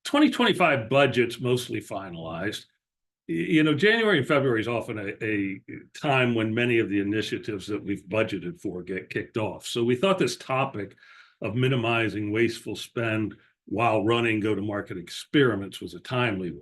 2025 budget's mostly finalized. January and February is often a time when many of the initiatives that we've budgeted for get kicked off. So we thought this topic of minimizing wasteful spend while running go-to-market experiments was a timely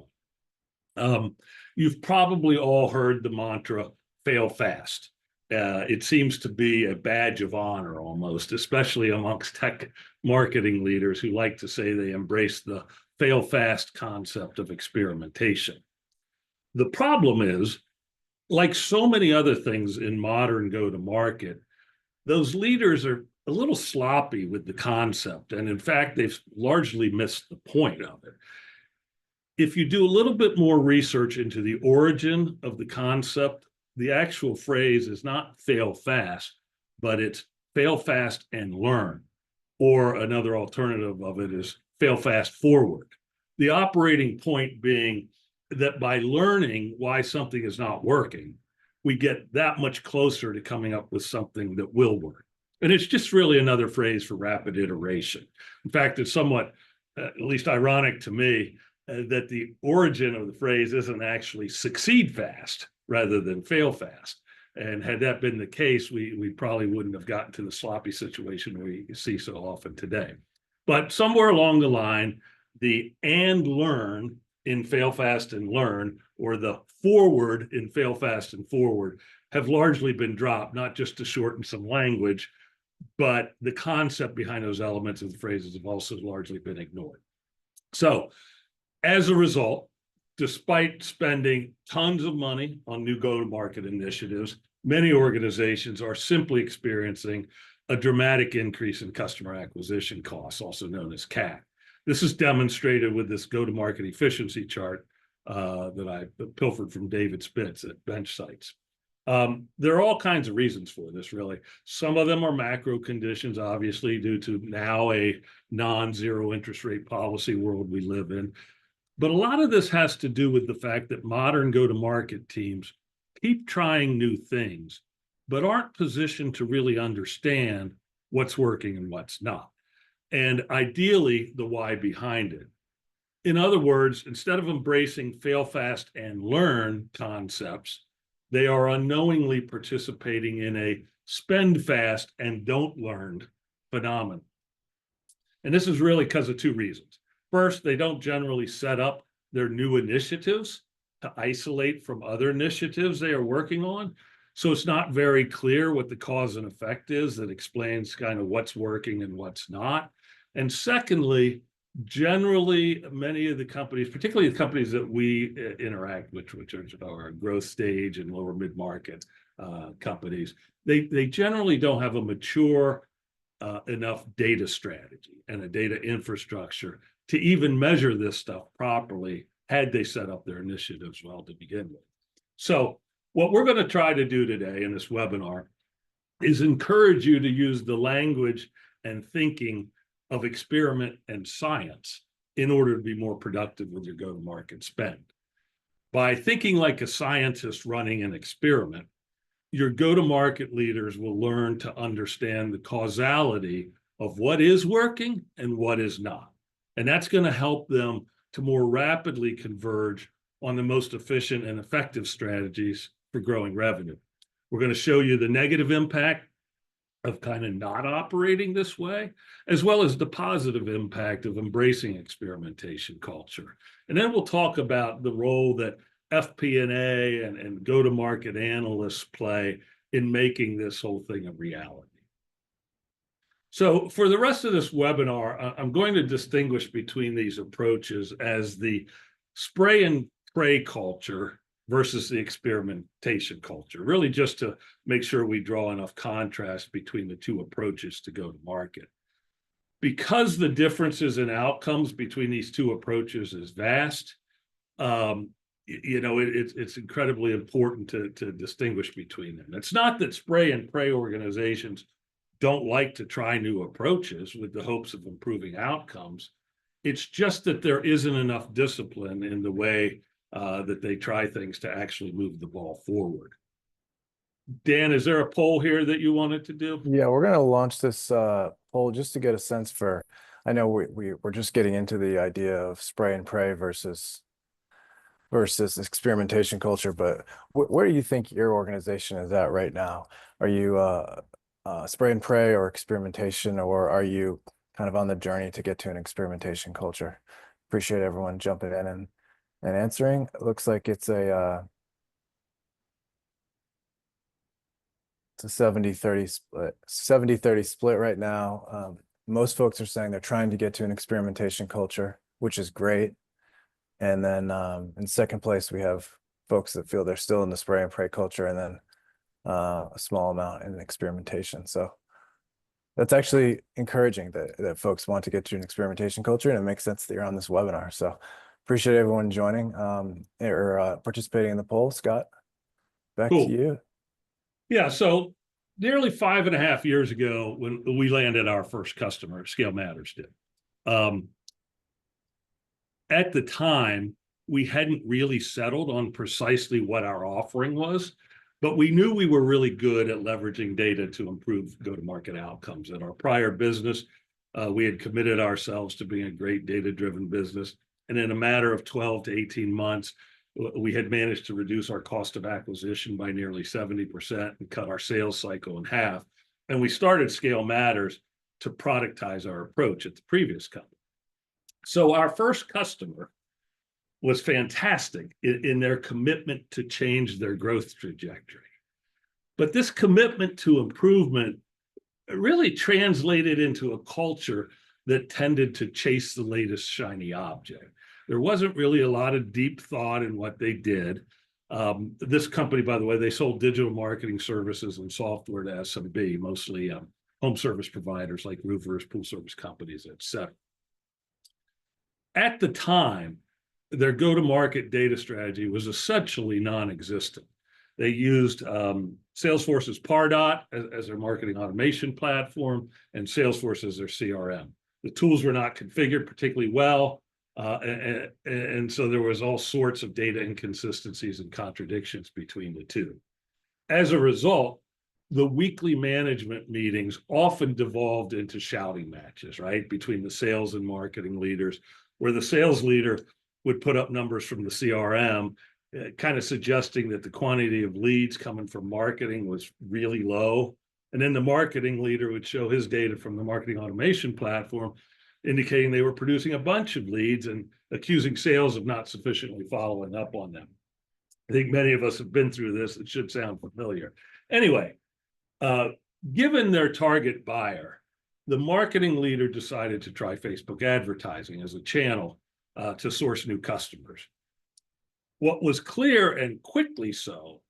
one. You've probably all heard the mantra, fail fast. It seems to be a badge of honor almost, especially amongst tech marketing leaders who like to say they embrace the fail fast concept of experimentation. The problem is, like so many other things in modern go-to-market, those leaders are a little sloppy with the concept. And in fact, they've largely missed the point of it. If you do a little bit more research into the origin of the concept, the actual phrase is not fail fast, but it's fail fast and learn. Or another alternative of it is fail fast forward. The operating point being that by learning why something is not working, we get that much closer to coming up with something that will work. And it's just really another phrase for rapid iteration. In fact, it's somewhat, at least ironic to me, that the origin of the phrase isn't actually succeed fast rather than fail fast. And had that been the case, we probably wouldn't have gotten to the sloppy situation we see so often today. But somewhere along the line, the and learn in fail fast and learn, or the forward in fail fast and forward, have largely been dropped, not just to shorten some language, but the concept behind those elements of the phrases have also largely been ignored. So as a result, despite spending tons of money on new go-to-market initiatives, many organizations are simply experiencing a dramatic increase in customer acquisition costs, also known as CAC. This is demonstrated with this go-to-market efficiency chart that I pilfered from David Spitz at Bench Sites. There are all kinds of reasons for this, really. Some of them are macro conditions, obviously, due to now a non-zero interest rate policy world we live in. But a lot of this has to do with the fact that modern go-to-market teams keep trying new things, but aren't positioned to really understand what's working and what's not. And ideally, the why behind it. In other words, instead of embracing fail fast and learn concepts, they are unknowingly participating in a spend fast and don't learn phenomenon. And this is really because of two reasons. First, they don't generally set up their new initiatives to isolate from other initiatives they are working on. So it's not very clear what the cause and effect is that explains kind of what's working and what's not. And secondly, generally, many of the companies, particularly the companies that we interact with, which are growth stage and lower mid-market companies, they generally don't have a mature enough data strategy and a data infrastructure to even measure this stuff properly had they set up their initiatives well to begin with. So what we're going to try to do today in this webinar is encourage you to use the language and thinking of experiment and science in order to be more productive with your go-to-market spend. By thinking like a scientist running an experiment, your go-to-market leaders will learn to understand the causality of what is working and what is not. And that's going to help them to more rapidly converge on the most efficient and effective strategies for growing revenue. We're going to show you the negative impact of kind of not operating this way, as well as the positive impact of embracing experimentation culture. And then we'll talk about the role that FP&A and go-to-market analysts play in making this whole thing a reality. So for the rest of this webinar, I'm going to distinguish between these approaches as the spray and pray culture versus the experimentation culture, really just to make sure we draw enough contrast between the two approaches to go to market. Because the differences in outcomes between these two approaches is vast, it's incredibly important to distinguish between them. It's not that spray and pray organizations don't like to try new approaches with the hopes of improving outcomes. It's just that there isn't enough discipline in the way that they try things to actually move the ball forward. Dan, is there a poll here that you wanted to do? Yeah, we're going to launch this poll just to get a sense for I know we're just getting into the idea of spray and pray versus experimentation culture, but where do you think your organization is at right now? Are you spray and pray or experimentation, or are you kind of on the journey to get to an experimentation culture? Appreciate everyone jumping in and answering. It looks like it's a 70-30 split, 70-30 split right now. Most folks are saying they're trying to get to an experimentation culture, which is great. And then in second place, we have folks that feel they're still in the spray and pray culture, and then a small amount in experimentation. So that's actually encouraging that folks want to get to an experimentation culture, and it makes sense that you're on this webinar. So appreciate everyone joining or participating in the poll. Scott, back to Cool. you. Yeah, so nearly 5.5 years ago, when we landed our first customer, Scale Matters did. At the time, we hadn't really settled on precisely what our offering was, but we knew we were really good at leveraging data to improve go-to-market outcomes. In our prior business, we had committed ourselves to being a great data-driven business. And in a matter of 12 to 18 months, we had managed to reduce our cost of acquisition by nearly 70% and cut our sales cycle in half. And we started Scale Matters to productize our approach at the previous company. So our first customer was fantastic in their commitment to change their growth trajectory. But this commitment to improvement really translated into a culture that tended to chase the latest shiny object. There wasn't really a lot of deep thought in what they did. This company, by the way, they sold digital marketing services and software to SMB, mostly home service providers like roofers, pool service companies, et cetera. At the time, their go-to-market data strategy was essentially non-existent. They used Salesforce's Pardot as their marketing automation platform and Salesforce as their CRM. The tools were not configured particularly well, and so there was all sorts of data inconsistencies and contradictions between the two. As a result, the weekly management meetings often devolved into shouting matches, right, between the sales and marketing leaders, where the sales leader would put up numbers from the CRM, kind of suggesting that the quantity of leads coming from marketing was really low. And then the marketing leader would show his data from the marketing automation platform, indicating they were producing a bunch of leads and accusing sales of not sufficiently following up on them. I think many of us have been through this. It should sound familiar. Anyway, given their target buyer, the marketing leader decided to try Facebook advertising as a channel to source new customers. What was clear, and quickly so,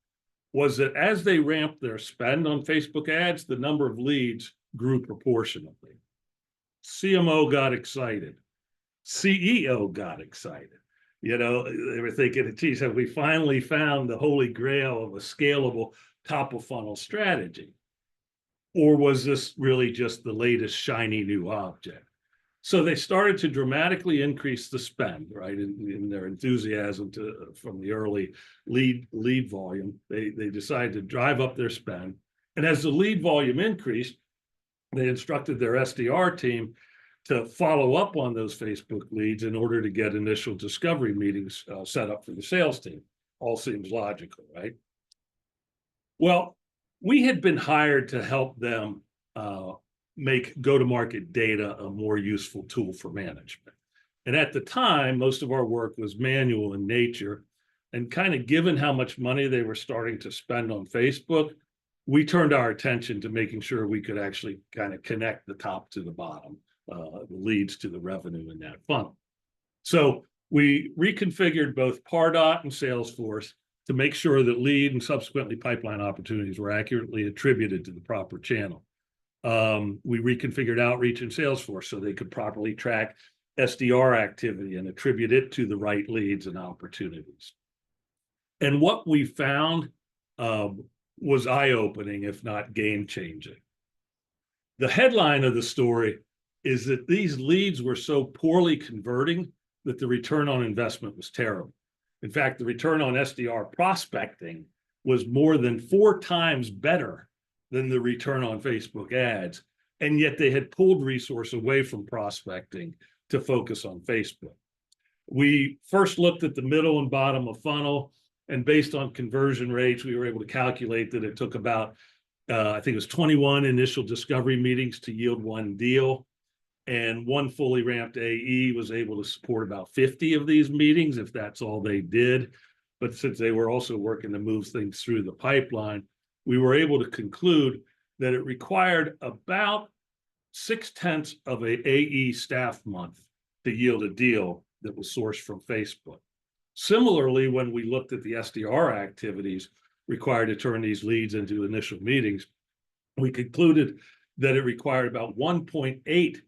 was that as they ramped their spend on Facebook ads, the number of leads grew proportionately. CMO got excited. CEO got excited. You know, they were thinking, geez, have we finally found the holy grail of a scalable top of funnel strategy? Or was this really just the latest shiny new object? So they started to dramatically increase the spend, right, in their enthusiasm from the early lead volume. They decided to drive up their spend. And as the lead volume increased, they instructed their SDR team to follow up on those Facebook leads in order to get initial discovery meetings set up for the sales team. All seems logical, right? Well, we had been hired to help them make go-to-market data a more useful tool for management. And at the time, most of our work was manual in nature. And kind of given how much money they were starting to spend on Facebook, we turned our attention to making sure we could actually kind of connect the top to the bottom, the leads to the revenue in that funnel. So we reconfigured both Pardot and Salesforce to make sure that lead and subsequently pipeline opportunities were accurately attributed to the proper channel. We reconfigured outreach in Salesforce so they could properly track SDR activity and attribute it to the right leads and opportunities. And what we found was eye-opening, if not game-changing. The headline of the story is that these leads were so poorly converting that the return on investment was terrible. In fact, the return on SDR prospecting was more than 4 times better than the return on Facebook ads. and yet they had pulled resource away from prospecting to focus on Facebook. We first looked at the middle and bottom of funnel, and based on conversion rates, we were able to calculate that it took about, I think it was 21 initial discovery meetings to yield one deal. And one fully ramped AE was able to support about 50 of these meetings, if that's all they did. But since they were also working to move things through the pipeline, we were able to conclude that it required about 0.6 of a AE staff month to yield a deal that was sourced from Facebook. Similarly, when we looked at the SDR activities required to turn these leads into initial meetings, we concluded that it required about 1.8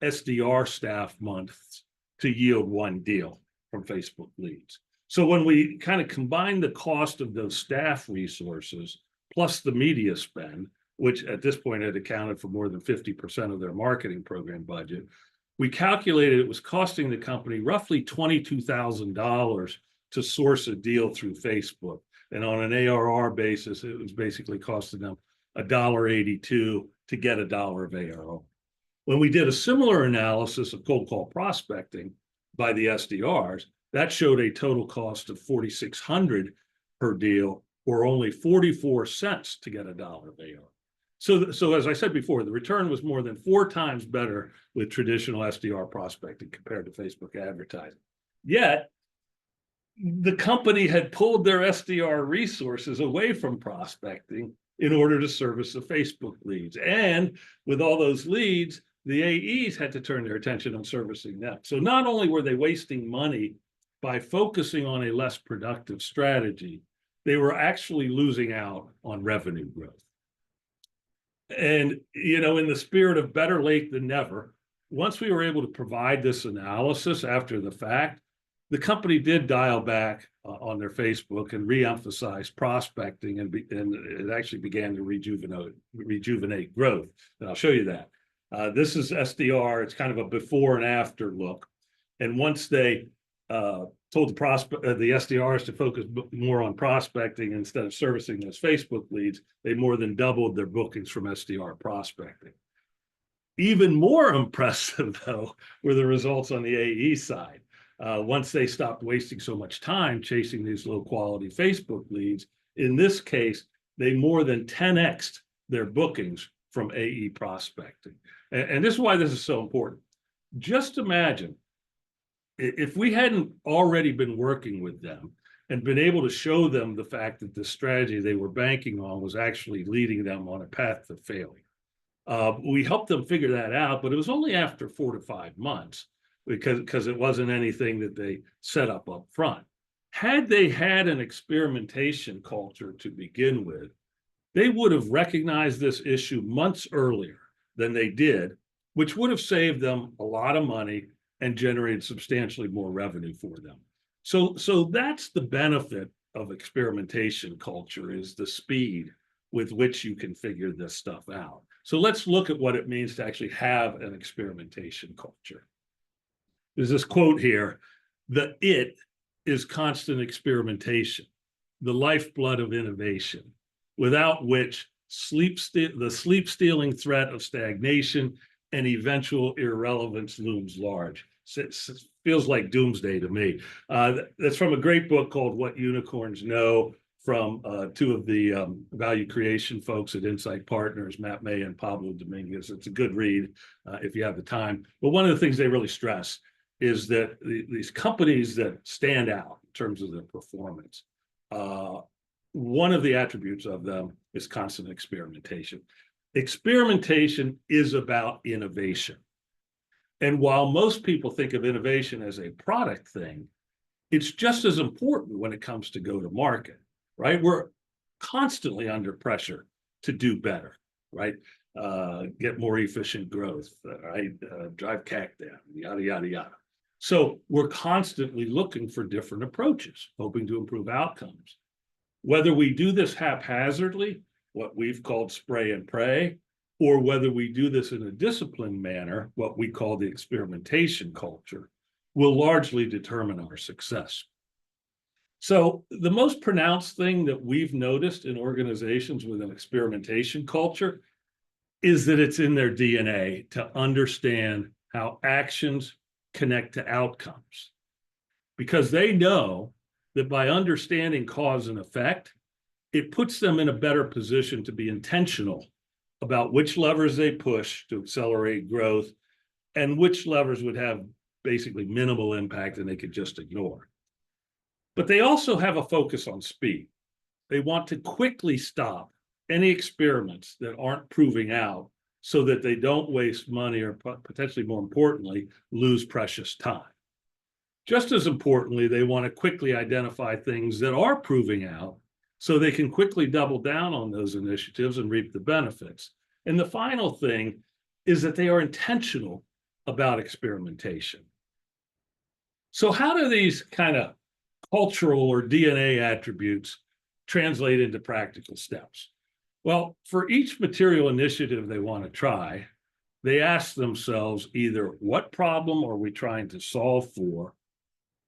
SDR staff months to yield one deal from Facebook leads. So when we kind of combine the cost of those staff resources plus the media spend, which at this point had accounted for more than 50% of their marketing program budget, we calculated it was costing the company roughly $22,000 to source a deal through Facebook. And on an ARR basis, it was basically costing them $1.82 to get $1 of ARR. When we did a similar analysis of cold call prospecting by the SDRs, that showed a total cost of $4,600 per deal, or only 44 cents to get $1 of ARR. So as I said before, the return was more than 4 times better with traditional SDR prospecting compared to Facebook advertising. Yet, the company had pulled their SDR resources away from prospecting in order to service the Facebook leads. And with all those leads, the AEs had to turn their attention on servicing them. So not only were they wasting money by focusing on a less productive strategy, they were actually losing out on revenue growth. And, in the spirit of better late than never, once we were able to provide this analysis after the fact, the company did dial back on their Facebook and re-emphasize prospecting, and it actually began to rejuvenate growth. And I'll show you that. This is SDR. It's kind of a before and after look. And once they told the SDRs to focus more on prospecting instead of servicing those Facebook leads, they more than doubled their bookings from SDR prospecting. Even more impressive, though, were the results on the AE side. Once they stopped wasting so much time chasing these low-quality Facebook leads, in this case, they more than 10x'd their bookings from AE prospecting. And this is why this is so important. Just imagine if we hadn't already been working with them and been able to show them the fact that the strategy they were banking on was actually leading them on a path to failure. We helped them figure that out, but it was only after 4 to 5 months because it wasn't anything that they set up front. Had they had an experimentation culture to begin with, they would have recognized this issue months earlier than they did, which would have saved them a lot of money and generated substantially more revenue for them. So that's the benefit of experimentation culture, is the speed with which you can figure this stuff out. So let's look at what it means to actually have an experimentation culture. There's this quote here: "The it is constant experimentation, the lifeblood of innovation, without which the sleep-stealing threat of stagnation and eventual irrelevance looms large." It feels like doomsday to me. That's from a great book called What Unicorns Know, from 2 of the value creation folks at Insight Partners, Matt May and Pablo Dominguez. It's a good read if you have the time. But one of the things they really stress is that these companies that stand out in terms of their performance, one of the attributes of them is constant experimentation. Experimentation is about innovation. And while most people think of innovation as a product thing, it's just as important when it comes to go to market, right? We're constantly under pressure to do better, right? Get more efficient growth, right? Drive CAC down, yada, yada, yada. So we're constantly looking for different approaches, hoping to improve outcomes. Whether we do this haphazardly, what we've called spray and pray, or whether we do this in a disciplined manner, what we call the experimentation culture, will largely determine our success. So the most pronounced thing that we've noticed in organizations with an experimentation culture is that it's in their DNA to understand how actions connect to outcomes, because they know that by understanding cause and effect, it puts them in a better position to be intentional about which levers they push to accelerate growth and which levers would have basically minimal impact and they could just ignore. But they also have a focus on speed. They want to quickly stop any experiments that aren't proving out so that they don't waste money or potentially more importantly, lose precious time. Just as importantly, they want to quickly identify things that are proving out so they can quickly double down on those initiatives and reap the benefits. And the final thing is that they are intentional about experimentation. So how do these kind of cultural or DNA attributes translate into practical steps? Well, for each material initiative they want to try, they ask themselves either what problem are we trying to solve for,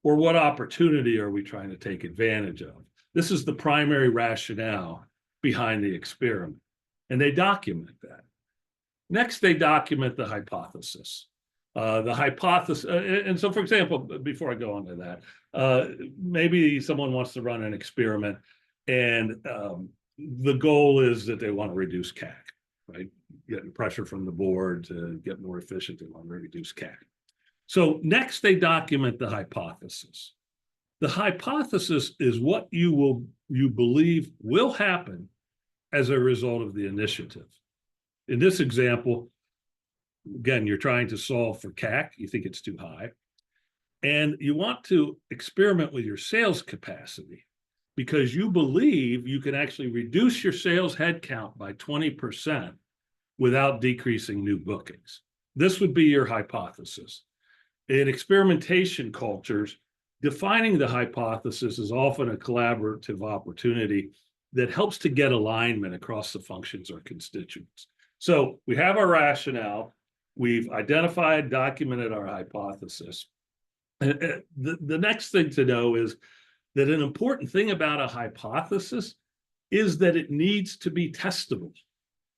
or what opportunity are we trying to take advantage of? This is the primary rationale behind the experiment, and they document that. Next, they document the hypothesis. And so, for example, before I go on to that, maybe someone wants to run an experiment, and the goal is that they want to reduce CAC, right? Getting pressure from the board to get more efficient, they want to reduce CAC. So next, they document the hypothesis. The hypothesis is what you believe will happen as a result of the initiative. In this example, again, you're trying to solve for CAC. You think it's too high. And you want to experiment with your sales capacity because you believe you can actually reduce your sales headcount by 20% without decreasing new bookings. This would be your hypothesis. In experimentation cultures, defining the hypothesis is often a collaborative opportunity that helps to get alignment across the functions or constituents. So we have our rationale, we've identified, documented our hypothesis. The next thing to know is that an important thing about a hypothesis is that it needs to be testable.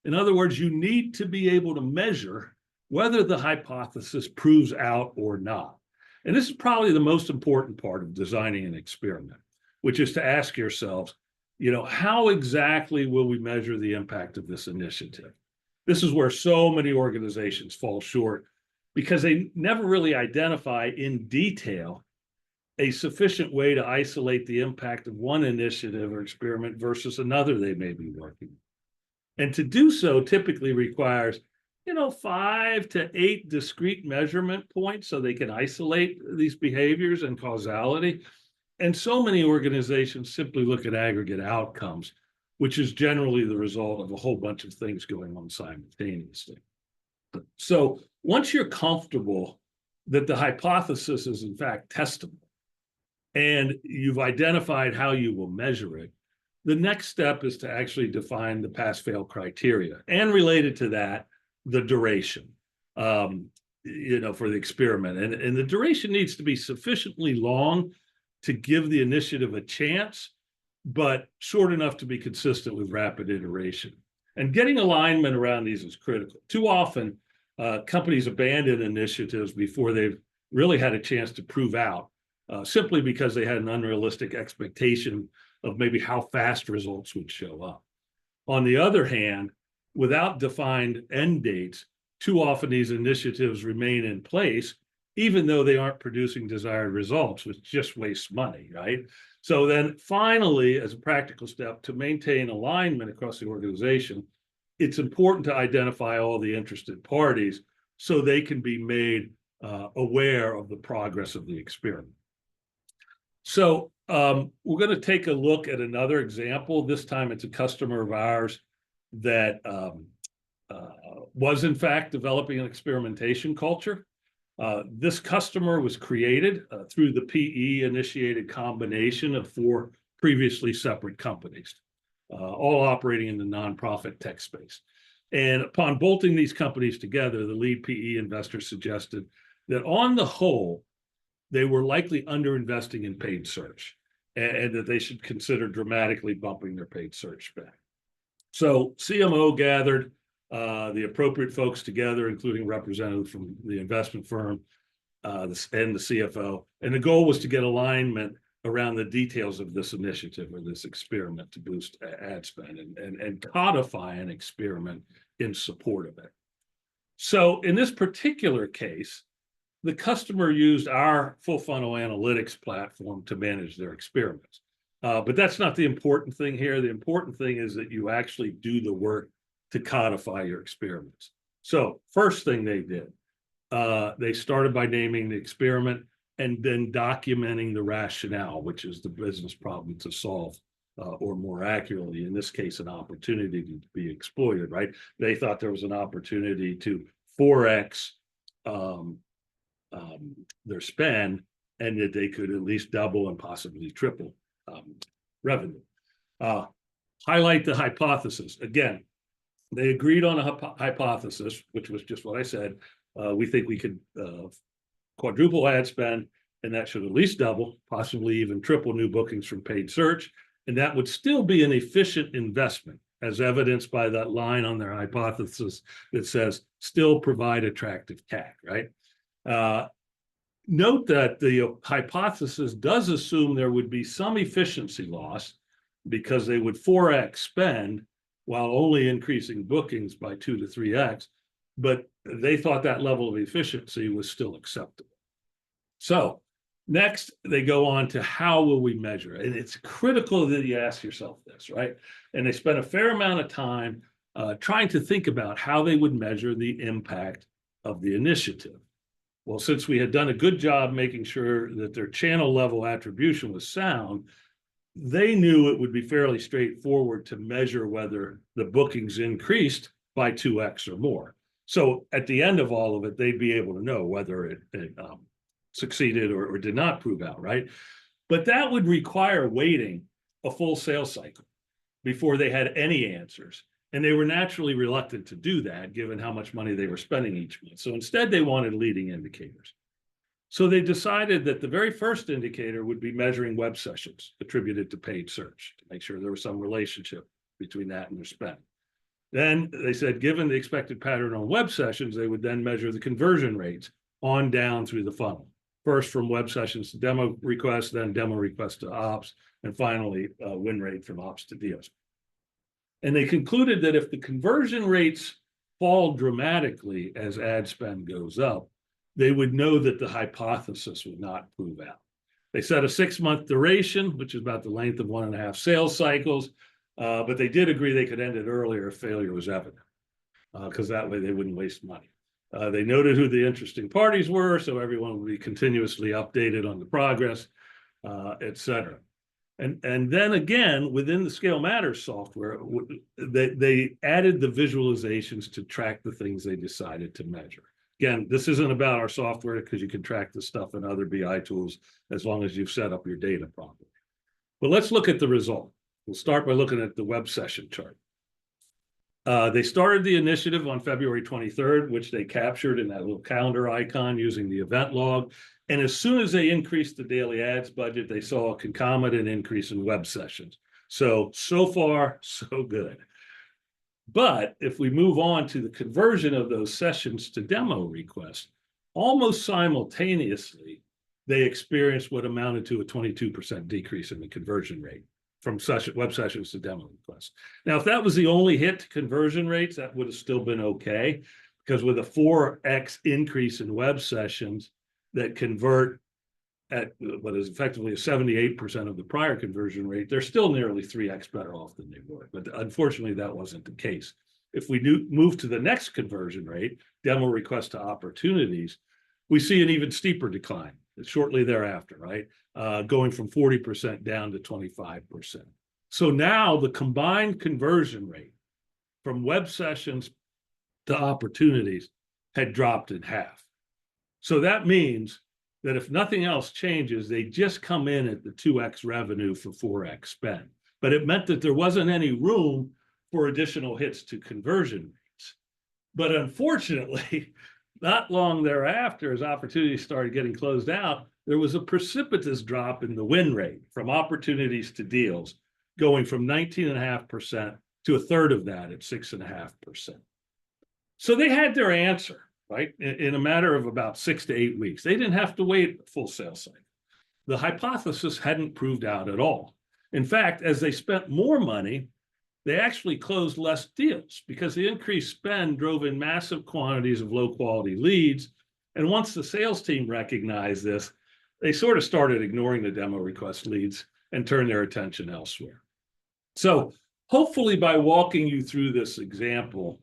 In other words, you need to be able to measure whether the hypothesis proves out or not. And this is probably the most important part of designing an experiment, which is to ask yourselves, how exactly will we measure the impact of this initiative? This is where so many organizations fall short because they never really identify in detail a sufficient way to isolate the impact of one initiative or experiment versus another they may be working. And to do so typically requires 5 to 8 discrete measurement points so they can isolate these behaviors and causality. And so many organizations simply look at aggregate outcomes, which is generally the result of a whole bunch of things going on simultaneously. So once you're comfortable that the hypothesis is in fact testable and you've identified how you will measure it, the next step is to actually define the pass-fail criteria, and related to that, the duration, for the experiment. And the duration needs to be sufficiently long to give the initiative a chance, but short enough to be consistent with rapid iteration. And getting alignment around these is critical. Too often, companies abandon initiatives before they've really had a chance to prove out, simply because they had an unrealistic expectation of maybe how fast results would show up. On the other hand, without defined end dates, too often these initiatives remain in place, even though they aren't producing desired results, which just wastes money, right? So then finally, as a practical step to maintain alignment across the organization, it's important to identify all the interested parties so they can be made aware of the progress of the experiment. So we're going to take a look at another example. This time it's a customer of ours that was in fact developing an experimentation culture. This customer was created through the PE-initiated combination of 4 previously separate companies, all operating in the nonprofit tech space. And upon bolting these companies together, the lead PE investor suggested that on the whole, they were likely underinvesting in paid search and that they should consider dramatically bumping their paid search spend. So CMO gathered the appropriate folks together, including representatives from the investment firm and the CFO. And the goal was to get alignment around the details of this initiative or this experiment to boost ad spend and codify an experiment in support of it. So in this particular case, the customer used our full funnel analytics platform to manage their experiments. But that's not the important thing here. The important thing is that you actually do the work to codify your experiments. So first thing they did, they started by naming the experiment and then documenting the rationale, which is the business problem to solve, or more accurately, in this case, an opportunity to be exploited, right? They thought there was an opportunity to 4x their spend, and that they could at least double and possibly triple revenue. Highlight the hypothesis. Again, they agreed on a hypothesis, which was just what I said. We think we could quadruple ad spend, and that should at least double, possibly even triple new bookings from paid search. And that would still be an efficient investment, as evidenced by that line on their hypothesis that says, still provide attractive CAC, right? Note that the hypothesis does assume there would be some efficiency loss because they would 4x spend while only increasing bookings by 2 to 3x, but they thought that level of efficiency was still acceptable. So next, they go on to how will we measure it? And it's critical that you ask yourself this, right? And they spent a fair amount of time trying to think about how they would measure the impact of the initiative. Well, since we had done a good job making sure that their channel level attribution was sound, they knew it would be fairly straightforward to measure whether the bookings increased by 2x or more. So at the end of all of it, they'd be able to know whether it succeeded or did not prove out, right? But that would require waiting a full sales cycle before they had any answers. And they were naturally reluctant to do that, given how much money they were spending each month. So instead, they wanted leading indicators. So they decided that the very first indicator would be measuring web sessions attributed to paid search to make sure there was some relationship between that and their spend. Then they said, given the expected pattern on web sessions, they would then measure the conversion rates on down through the funnel. First from web sessions to demo requests, then demo requests to ops, and finally win rate from ops to deals. And they concluded that if the conversion rates fall dramatically as ad spend goes up, they would know that the hypothesis would not prove out. They set a 6-month duration, which is about the length of 1.5 sales cycles, but they did agree they could end it earlier if failure was evident, because that way they wouldn't waste money. They noted who the interesting parties were, so everyone would be continuously updated on the progress, et cetera. And then again, within the Scale Matters software, they added the visualizations to track the things they decided to measure. Again, this isn't about our software because you can track this stuff in other BI tools as long as you've set up your data properly. But let's look at the result. We'll start by looking at the web session chart. They started the initiative on February 23rd, which they captured in that little calendar icon using the event log. And as soon as they increased the daily ads budget, they saw a concomitant increase in web sessions. So far, so good. But if we move on to the conversion of those sessions to demo requests, almost simultaneously, they experienced what amounted to a 22% decrease in the conversion rate from web sessions to demo requests. Now, if that was the only hit to conversion rates, that would have still been okay, because with a 4x increase in web sessions that convert at what is effectively a 78% of the prior conversion rate, they're still nearly 3x better off than they were. But unfortunately, that wasn't the case. If we move to the next conversion rate, demo request to opportunities, we see an even steeper decline shortly thereafter, right? Going from 40% down to 25%. So now the combined conversion rate from web sessions to opportunities had dropped in half. So that means that if nothing else changes, they just come in at the 2x revenue for 4x spend. But it meant that there wasn't any room for additional hits to conversion rates. But unfortunately, not long thereafter, as opportunities started getting closed out, there was a precipitous drop in the win rate from opportunities to deals, going from 19.5% to a third of that at 6.5%. So they had their answer, right? In a matter of about 6 to 8 weeks. They didn't have to wait a full sales cycle. The hypothesis hadn't proved out at all. In fact, as they spent more money, they actually closed less deals because the increased spend drove in massive quantities of low quality leads. And once the sales team recognized this, they sort of started ignoring the demo request leads and turned their attention elsewhere. So hopefully by walking you through this example,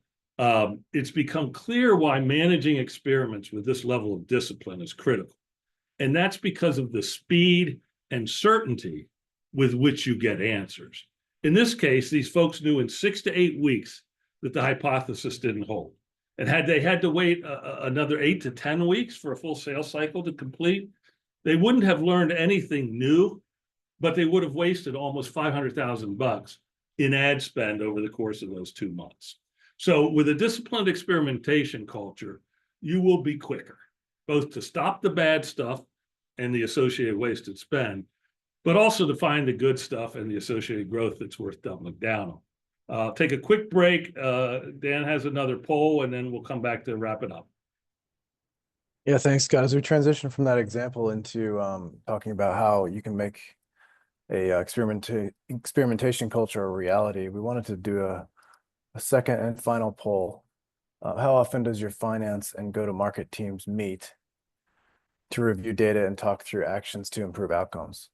it's become clear why managing experiments with this level of discipline is critical. And that's because of the speed and certainty with which you get answers. In this case, these folks knew in 6 to 8 weeks that the hypothesis didn't hold. And had they had to wait another 8 to 10 weeks for a full sales cycle to complete, they wouldn't have learned anything new, but they would have wasted almost $500,000 in ad spend over the course of those 2 months. So with a disciplined experimentation culture, you will be quicker, both to stop the bad stuff and the associated wasted spend, but also to find the good stuff and the associated growth that's worth doubling down on. Take a quick break. Dan has another poll, and then we'll come back to wrap it up. Yeah, thanks, Scott. As we transition from that example into talking about how you can make a experimentation culture a reality, we wanted to do a second and final poll. How often does your finance and go-to-market teams meet to review data and talk through actions to improve outcomes?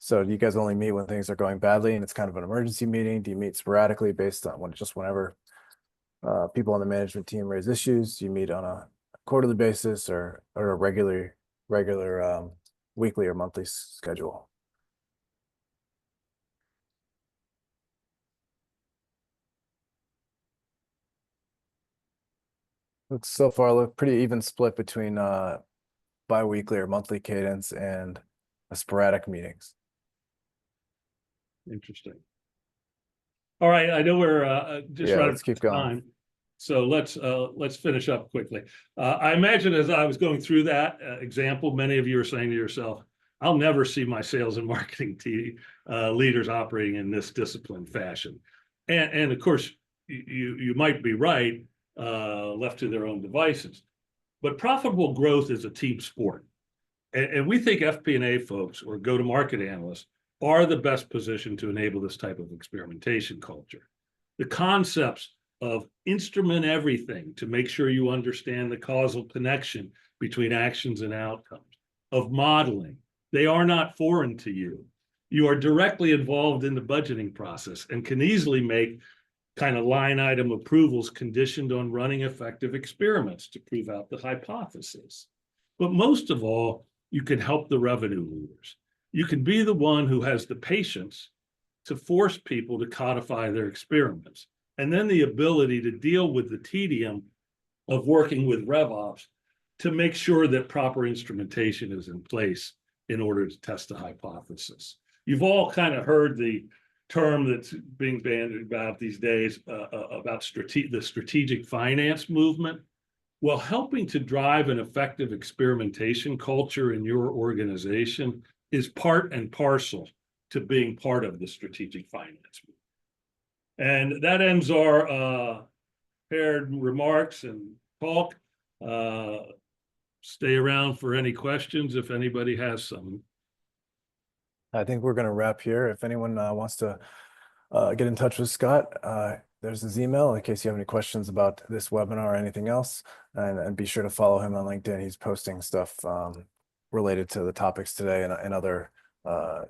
So do you guys only meet when things are going badly and it's kind of an emergency meeting? Do you meet sporadically based on whenever people on the management team raise issues? Do you meet on a quarterly basis or a regular weekly or monthly schedule? Looks so far look pretty even split between bi-weekly or monthly cadence and sporadic meetings. Interesting. All right, I know we're just Yeah, right let's at keep going. time. So let's finish up quickly. I imagine as I was going through that example, many of you are saying to yourself, I'll never see my sales and marketing leaders operating in this disciplined fashion. And of course, you might be right, left to their own devices. But profitable growth is a team sport. And we think FP&A folks or go-to-market analysts are the best position to enable this type of experimentation culture. The concepts of instrument everything to make sure you understand the causal connection between actions and outcomes, of modeling, they are not foreign to you. You are directly involved in the budgeting process and can easily make kind of line item approvals conditioned on running effective experiments to prove out the hypothesis. But most of all, you can help the revenue leaders. You can be the one who has the patience to force people to codify their experiments, and then the ability to deal with the tedium of working with RevOps to make sure that proper instrumentation is in place in order to test the hypothesis. You've all kind of heard the term that's being bandied about these days about the strategic finance movement. Well, helping to drive an effective experimentation culture in your organization is part and parcel to being part of the strategic finance movement. And that ends our prepared remarks and talk. Stay around for any questions if anybody has some. I think we're going to wrap here. If anyone wants to get in touch with Scott, there's his email in case you have any questions about this webinar or anything else. And be sure to follow him on LinkedIn. He's posting stuff related to the topics today and other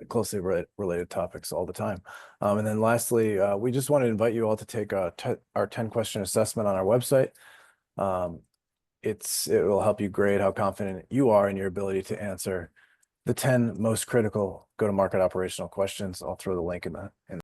closely related topics all the time. And then lastly, we just want to invite you all to take our 10-question assessment on our website. It will help you grade how confident you are in your ability to answer the 10 most critical go-to-market operational questions. I'll throw the link in